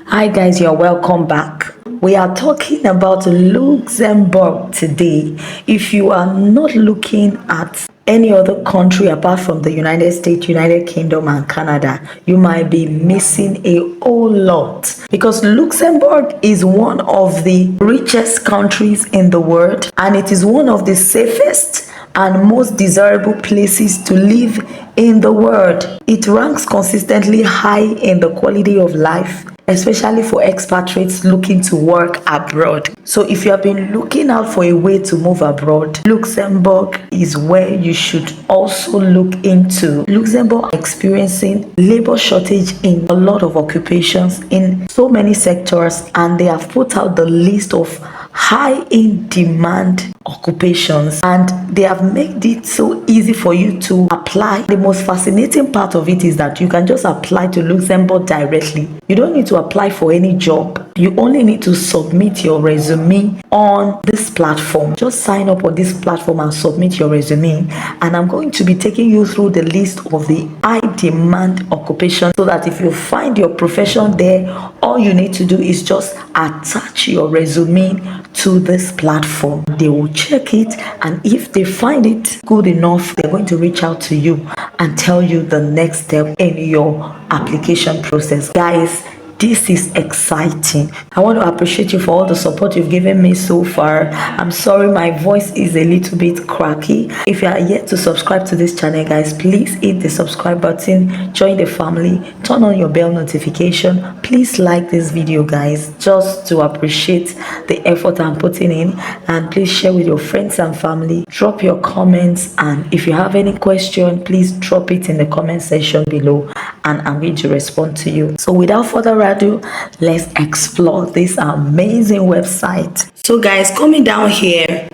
Hi guys, you're welcome back. We are talking about Luxembourg today. If you are not looking at any other country apart from the United States, United Kingdom and Canada, you might be missing a whole lot because Luxembourg is one of the richest countries in the world and it is one of the safest and most desirable places to live in the world. It ranks consistently high in the quality of life, especially for expatriates looking to work abroad. So if you have been looking out for a way to move abroad, Luxembourg is where you should also look into. Luxembourg experiencing labor shortage in a lot of occupations in so many sectors, and they have put out the list of high in demand occupations and they have made it so easy for you to apply. The most fascinating part of it is that you can just apply to Luxembourg directly. You don't need to apply for any job. You only need to submit your resume on this platform. Just sign up on this platform and submit your resume, and I'm going to be taking you through the list of the high demand occupations so that if you find your profession there, all you need to do is just attach your resume to this platform. They will check it, and if they find it good enough, they're going to reach out to you and tell you the next step in your application process. Guys, this is exciting. I want to appreciate you for all the support you've given me so far. I'm sorry my voice is a little bit cracky. If you are yet to subscribe to this channel, guys, please hit the subscribe button, join the family, turn on your bell notification. Please like this video, guys, just to appreciate the effort I'm putting in, and please share with your friends and family. Drop your comments, and if you have any question, please drop it in the comment section below and I'm going to respond to you. So without further ado, let's explore this amazing website. So guys, coming down here,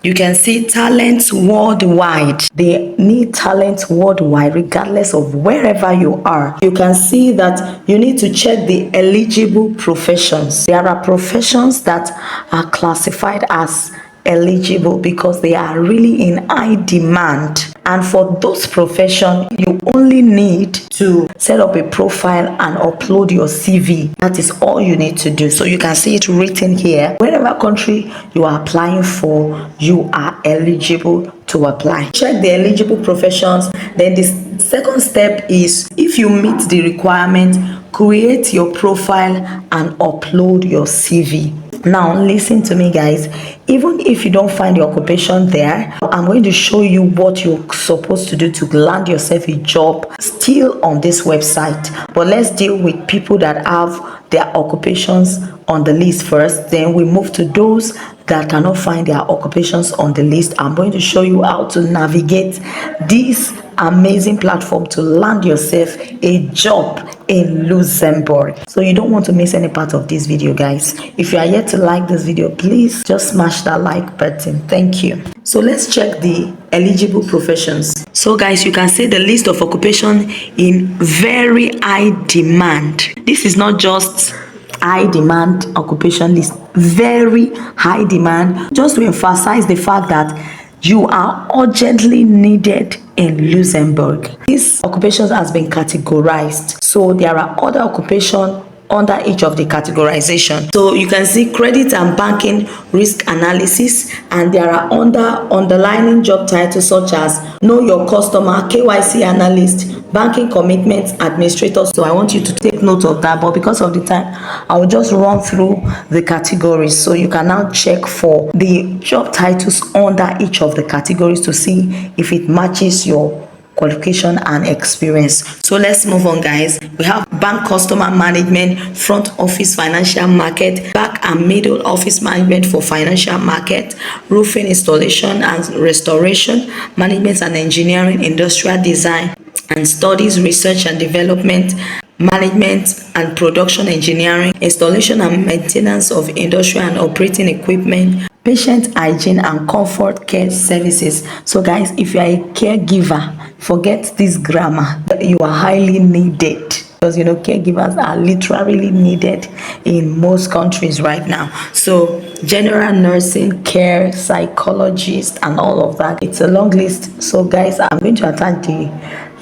you can see talents worldwide. They need talent worldwide regardless of wherever you are. You can see that you need to check the eligible professions. There are professions that are classified as eligible because they are really in high demand, and for those professions you only need to set up a profile and upload your CV. That is all you need to do. So you can see it written here. Wherever country you are applying for, you are eligible to apply. Check the eligible professions. Then the second step is, if you meet the requirement, create your profile and upload your CV. Now listen to me, guys. Even if you don't find your occupation there, I'm going to show you what you're supposed to do to land yourself a job still on this website. But let's deal with people that have their occupations on the list first. Then we move to those that cannot find their occupations on the list. I'm going to show you how to navigate this amazing platform to land yourself a job in Luxembourg. So you don't want to miss any part of this video, guys. If you are yet to like this video, please just smash that like button. Thank you. So let's check the eligible professions. So guys, you can see the list of occupation in very high demand. This is not just high demand occupation list, very high demand, just to emphasize the fact that you are urgently needed in Luxembourg. These occupations has been categorized, so there are other occupations under each of the categorization. So you can see credit and banking risk analysis, and there are underlining job titles such as know your customer, KYC analyst, banking commitment administrator. So I want you to take note of that, but because of the time, I will just run through the categories. So you can now check for the job titles under each of the categories to see if it matches your qualification and experience. So let's move on, guys. We have bank customer management, front office financial market, back and middle office management for financial market, roofing installation and restoration, management and engineering, industrial design and studies, research and development, management and production engineering, installation and maintenance of industrial and operating equipment, patient hygiene and comfort care services. So guys, if you are a caregiver, forget this grammar. You are highly needed, because you know caregivers are literally needed in most countries right now. So general nursing, care, psychologist and all of that, it's a long list. So guys, I'm going to attach the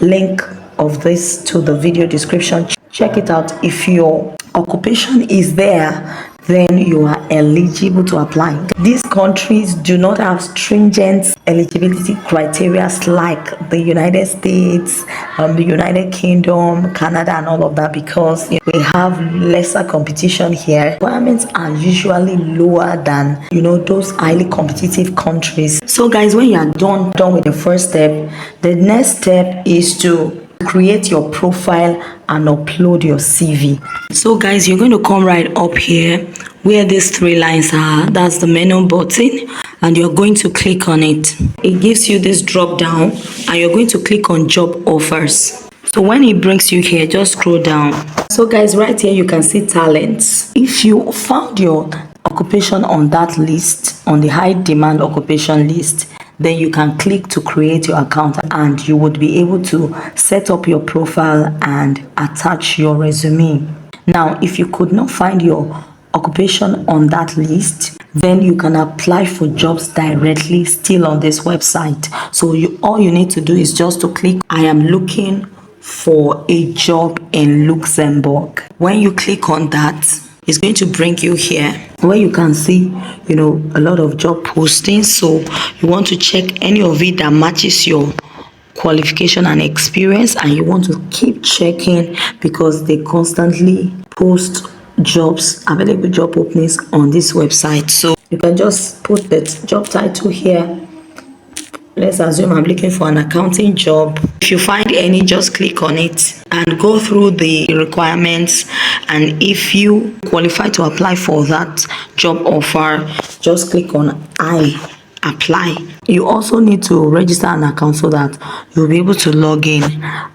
link of this to the video description. Check it out if your occupation is there, then you are eligible to apply. These countries do not have stringent eligibility criteria like the United States, the United Kingdom, Canada, and all of that, because we have lesser competition here. Requirements are usually lower than those highly competitive countries. So guys, when you are done with the first step, the next step is to create your profile and upload your CV. So guys, you're going to come right up here where these three lines are. That's the menu button, and you're going to click on it. It gives you this drop down, and you're going to click on job offers. So when it brings you here, just scroll down. So guys, right here you can see talents. If you found your occupation on that list, on the high demand occupation list, then you can click to create your account, and you would be able to set up your profile and attach your resume. Now, if you could not find your occupation on that list, then you can apply for jobs directly still on this website. So all you need to do is just to click, I am looking for a job in Luxembourg. When you click on that, it's going to bring you here where you can see a lot of job postings. So you want to check any of it that matches your qualification and experience, and you want to keep checking because they constantly post jobs, available job openings on this website. So you can just put the job title here. Let's assume I'm looking for an accounting job. If you find any, just click on it and go through the requirements, and if you qualify to apply for that job offer, just click on I apply. You also need to register an account so that you'll be able to log in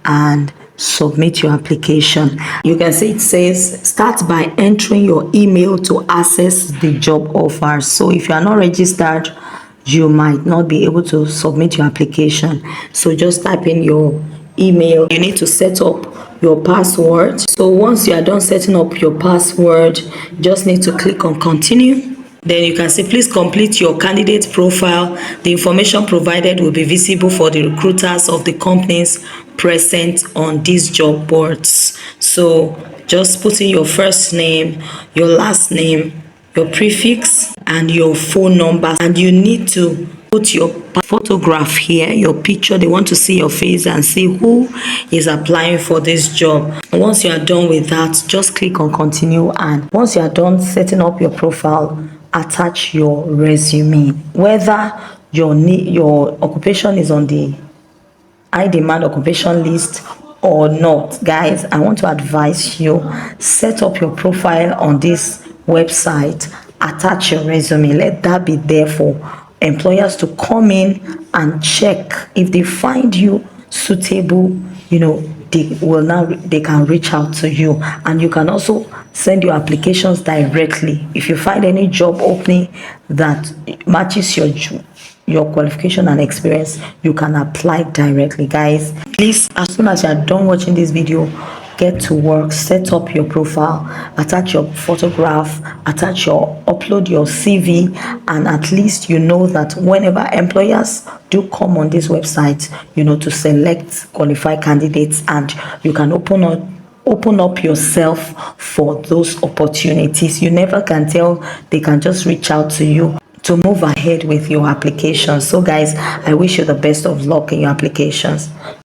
and submit your application. You can see it says start by entering your email to access the job offer. So if you are not registered, you might not be able to submit your application. So just type in your email. You need to set up your password. So once you are done setting up your password, just need to click on continue. Then you can say, please complete your candidate profile. The information provided will be visible for the recruiters of the companies present on these job boards. So just put in your first name, your last name, your prefix, and your phone number. And you need to put your photograph here, your picture. They want to see your face and see who is applying for this job. And once you are done with that, just click on continue. And once you are done setting up your profile, attach your resume. Whether your occupation is on the high demand occupation list or not, guys, I want to advise you, set up your profile on this website, attach your resume. Let that be there for employers to come in and check. If they find you suitable, they can reach out to you. And you can also send your applications directly. If you find any job opening that matches your qualification and experience, you can apply directly. Guys, please, as soon as you are done watching this video, get to work, set up your profile, attach your photograph, upload your CV, and at least you know that whenever employers do come on this website, to select qualified candidates, and you can open up yourself for those opportunities. You never can tell, they can just reach out to you to move ahead with your application. So guys, I wish you the best of luck in your applications.